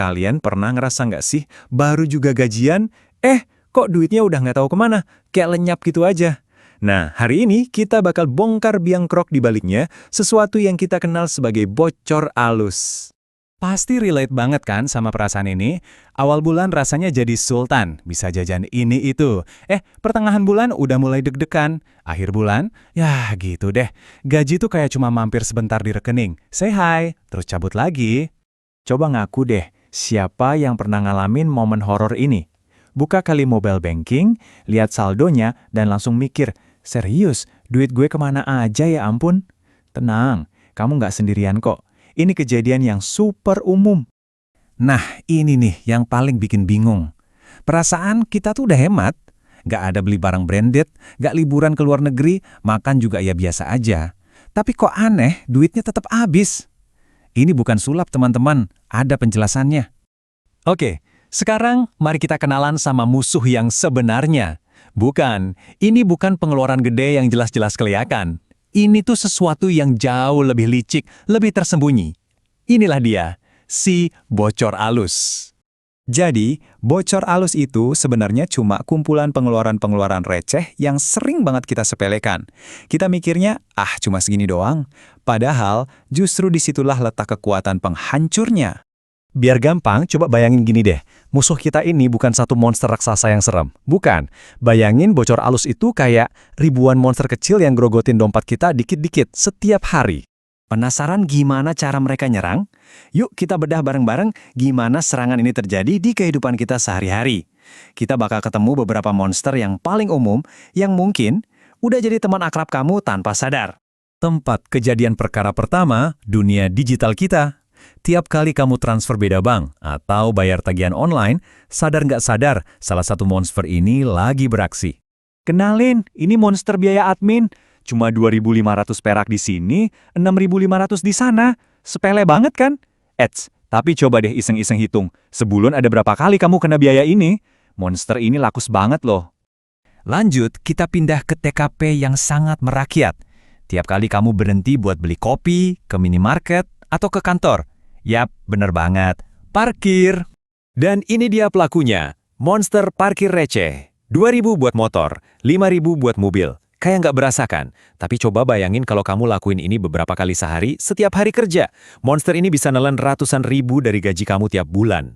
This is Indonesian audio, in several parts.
Kalian pernah ngerasa nggak sih, baru juga gajian, kok duitnya udah nggak tahu kemana, kayak lenyap gitu aja. Nah, hari ini kita bakal bongkar biang kerok di baliknya, sesuatu yang kita kenal sebagai bocor alus. Pasti relate banget kan sama perasaan ini? Awal bulan rasanya jadi sultan, bisa jajan ini itu. Pertengahan bulan udah mulai deg-degan. Akhir bulan, ya gitu deh. Gaji tuh kayak cuma mampir sebentar di rekening. Say hi, terus cabut lagi. Coba ngaku deh, siapa yang pernah ngalamin momen horor ini? Buka kali mobile banking, lihat saldonya, dan langsung mikir, serius, duit gue kemana aja ya ampun? Tenang, kamu nggak sendirian kok. Ini kejadian yang super umum. Nah, ini nih yang paling bikin bingung. Perasaan kita tuh udah hemat. Nggak ada beli barang branded, nggak liburan ke luar negeri, makan juga ya biasa aja. Tapi kok aneh, duitnya tetap habis. Ini bukan sulap teman-teman, ada penjelasannya. Oke, sekarang mari kita kenalan sama musuh yang sebenarnya. Ini bukan pengeluaran gede yang jelas-jelas kelihatan. Ini tuh sesuatu yang jauh lebih licik, lebih tersembunyi. Inilah dia, si bocor alus. Jadi, bocor alus itu sebenarnya cuma kumpulan pengeluaran-pengeluaran receh yang sering banget kita sepelekan. Kita mikirnya, cuma segini doang. Padahal, justru disitulah letak kekuatan penghancurnya. Biar gampang, coba bayangin gini deh. Musuh kita ini bukan satu monster raksasa yang serem. Bukan. Bayangin bocor alus itu kayak ribuan monster kecil yang grogotin dompet kita dikit-dikit setiap hari. Penasaran gimana cara mereka nyerang? Yuk kita bedah bareng-bareng gimana serangan ini terjadi di kehidupan kita sehari-hari. Kita bakal ketemu beberapa monster yang paling umum yang mungkin udah jadi teman akrab kamu tanpa sadar. Tempat kejadian perkara pertama, dunia digital kita. Tiap kali kamu transfer beda bank atau bayar tagihan online, sadar nggak sadar, salah satu monster ini lagi beraksi. Kenalin, ini monster biaya admin. Cuma 2.500 perak di sini, 6.500 di sana. Sepele banget kan? Tapi coba deh iseng-iseng hitung. Sebulan ada berapa kali kamu kena biaya ini? Monster ini lakus banget loh. Lanjut, kita pindah ke TKP yang sangat merakyat. Tiap kali kamu berhenti buat beli kopi, ke minimarket, atau ke kantor. Yap, bener banget. Parkir. Dan ini dia pelakunya. Monster parkir receh. 2.000 buat motor, 5.000 buat mobil. Kayak nggak berasa kan? Tapi coba bayangin kalau kamu lakuin ini beberapa kali sehari, setiap hari kerja. Monster ini bisa nelen ratusan ribu dari gaji kamu tiap bulan.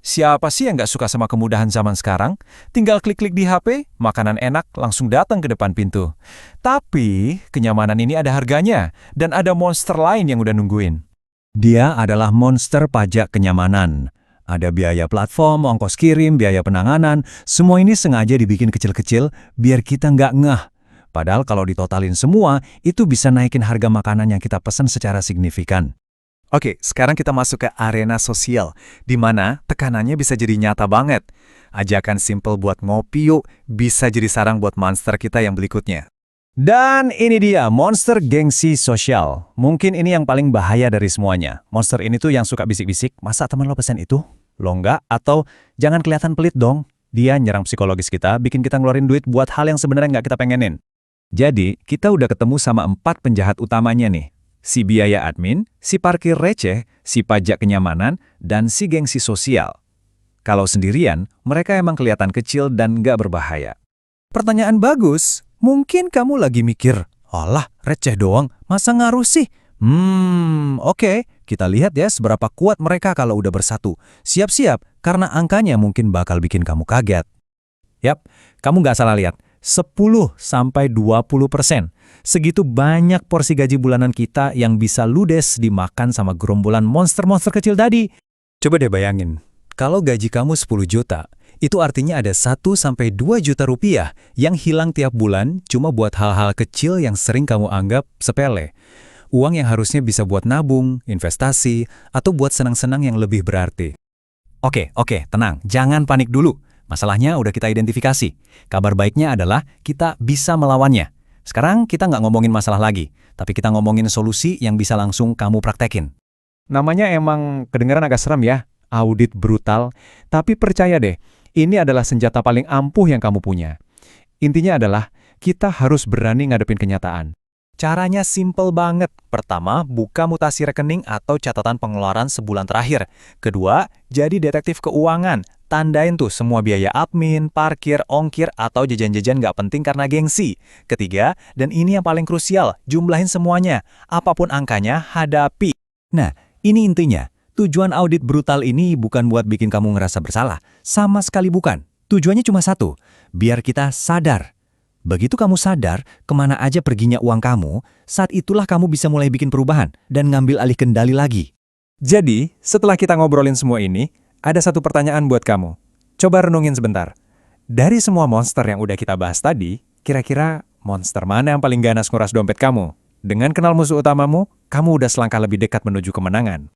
Siapa sih yang nggak suka sama kemudahan zaman sekarang? Tinggal klik-klik di HP, makanan enak langsung datang ke depan pintu. Tapi, kenyamanan ini ada harganya, dan ada monster lain yang udah nungguin. Dia adalah monster pajak kenyamanan. Ada biaya platform, ongkos kirim, biaya penanganan, semua ini sengaja dibikin kecil-kecil biar kita nggak ngeh. Padahal kalau ditotalin semua, itu bisa naikin harga makanan yang kita pesan secara signifikan. Oke, sekarang kita masuk ke arena sosial, di mana tekanannya bisa jadi nyata banget. Ajakan simple buat ngopi yuk, bisa jadi sarang buat monster kita yang berikutnya. Dan ini dia, monster gengsi sosial. Mungkin ini yang paling bahaya dari semuanya. Monster ini tuh yang suka bisik-bisik, masa teman lo pesan itu? Lo enggak? Atau jangan kelihatan pelit dong. Dia nyerang psikologis kita, bikin kita ngeluarin duit buat hal yang sebenarnya nggak kita pengenin. Jadi, kita udah ketemu sama 4 penjahat utamanya nih. Si biaya admin, si parkir receh, si pajak kenyamanan, dan si gengsi sosial. Kalau sendirian, mereka emang kelihatan kecil dan nggak berbahaya. Pertanyaan bagus. Mungkin kamu lagi mikir, alah receh doang, masa ngaruh sih? Oke, kita lihat ya seberapa kuat mereka kalau udah bersatu. Siap-siap, karena angkanya mungkin bakal bikin kamu kaget. Yap, kamu nggak salah lihat, 10-20%. Segitu banyak porsi gaji bulanan kita yang bisa ludes dimakan sama gerombolan monster-monster kecil tadi. Coba deh bayangin, kalau gaji kamu 10 juta, itu artinya ada 1-2 juta rupiah yang hilang tiap bulan cuma buat hal-hal kecil yang sering kamu anggap sepele. Uang yang harusnya bisa buat nabung, investasi, atau buat senang-senang yang lebih berarti. Oke, tenang, jangan panik dulu. Masalahnya udah kita identifikasi. Kabar baiknya adalah kita bisa melawannya. Sekarang kita nggak ngomongin masalah lagi, tapi kita ngomongin solusi yang bisa langsung kamu praktekin. Namanya emang kedengaran agak serem ya, audit brutal, tapi percaya deh, ini adalah senjata paling ampuh yang kamu punya. Intinya adalah, kita harus berani ngadepin kenyataan. Caranya simple banget. Pertama, buka mutasi rekening atau catatan pengeluaran sebulan terakhir. Kedua, jadi detektif keuangan. Tandain tuh semua biaya admin, parkir, ongkir, atau jajan-jajan nggak penting karena gengsi. Ketiga, dan ini yang paling krusial, jumlahin semuanya. Apapun angkanya, hadapi. Nah, ini intinya. Tujuan audit brutal ini bukan buat bikin kamu ngerasa bersalah. Sama sekali bukan. Tujuannya cuma satu, biar kita sadar. Begitu kamu sadar kemana aja perginya uang kamu, saat itulah kamu bisa mulai bikin perubahan dan ngambil alih kendali lagi. Jadi, setelah kita ngobrolin semua ini, ada satu pertanyaan buat kamu. Coba renungin sebentar. Dari semua monster yang udah kita bahas tadi, kira-kira monster mana yang paling ganas nguras dompet kamu? Dengan kenal musuh utamamu, kamu udah selangkah lebih dekat menuju kemenangan.